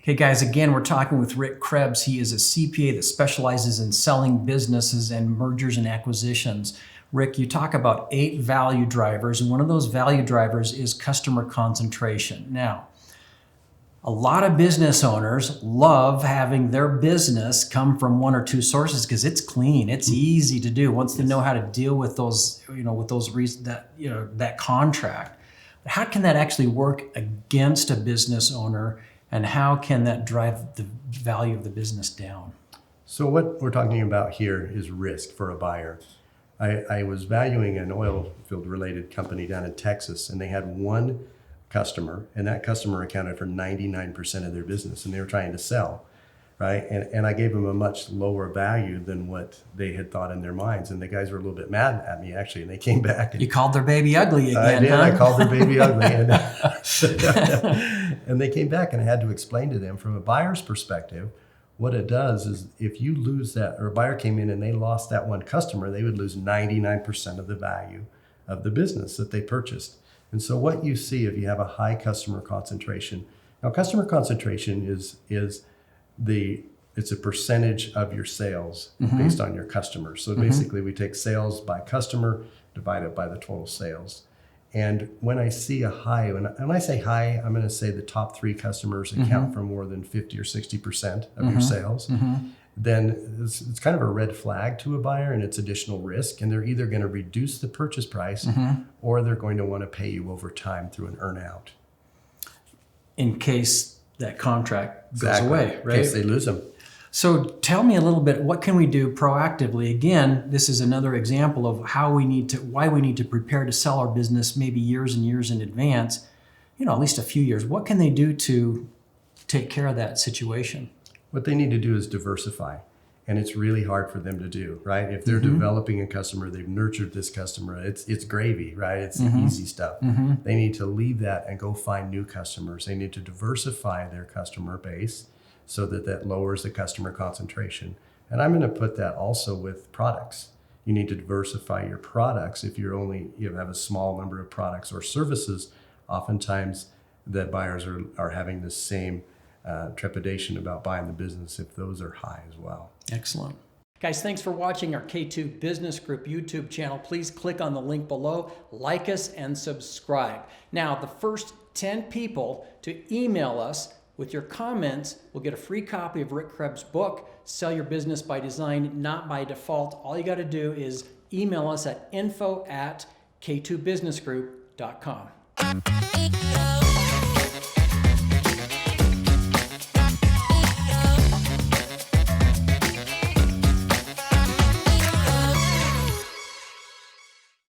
Okay, guys, again, we're talking with Rick Krebs. He is a CPA that specializes in selling businesses and mergers and acquisitions. Rick, you talk about 8 value drivers, and one of those value drivers is customer concentration. Now, a lot of business owners love having their business come from 1 or 2 sources because it's clean, it's easy to do once they know how to deal with those, with those reasons that contract. But how can that actually work against a business owner? And how can that drive the value of the business down? So what we're talking about here is risk for a buyer. I was valuing an oil field related company down in Texas, and they had one customer, and that customer accounted for 99% of their business, and they were trying to sell, right? And I gave them a much lower value than what they had thought in their minds. And the guys were a little bit mad at me, actually, and they came back. And you called their baby ugly again, I did. Huh? I called their baby ugly. And they came back, and I had to explain to them from a buyer's perspective, what it does is if you lose that, or a buyer came in and they lost that one customer, they would lose 99% of the value of the business that they purchased. And so what you see if you have a high customer concentration, now customer concentration is it's a percentage of your sales based on your customers. So basically we take sales by customer, divide it by the total sales. And when I see a high, when I say high, I'm going to say the top 3 customers account for more than 50 or 60% of your sales. Then it's kind of a red flag to a buyer, and it's additional risk. And they're either going to reduce the purchase price or they're going to want to pay you over time through an earn-out. In case that contract goes away, right? In case they lose them. So tell me a little bit, what can we do proactively? Again, this is another example of why we need to prepare to sell our business maybe years and years in advance, at least a few years. What can they do to take care of that situation? What they need to do is diversify. And it's really hard for them to do, right? If they're developing a customer, they've nurtured this customer, it's gravy, right? It's the easy stuff. They need to leave that and go find new customers. They need to diversify their customer base so that lowers the customer concentration. And I'm going to put that also with products. You need to diversify your products. If you have a small number of products or services, oftentimes the buyers are having the same trepidation about buying the business if those are high as well. Excellent. Guys, thanks for watching our K2 Business Group YouTube channel. Please click on the link below, like us, and subscribe. Now, the first 10 people to email us with your comments will get a free copy of Rick Krebs' book, Sell Your Business by Design, Not by Default. All you got to do is email us at info@k2businessgroup.com.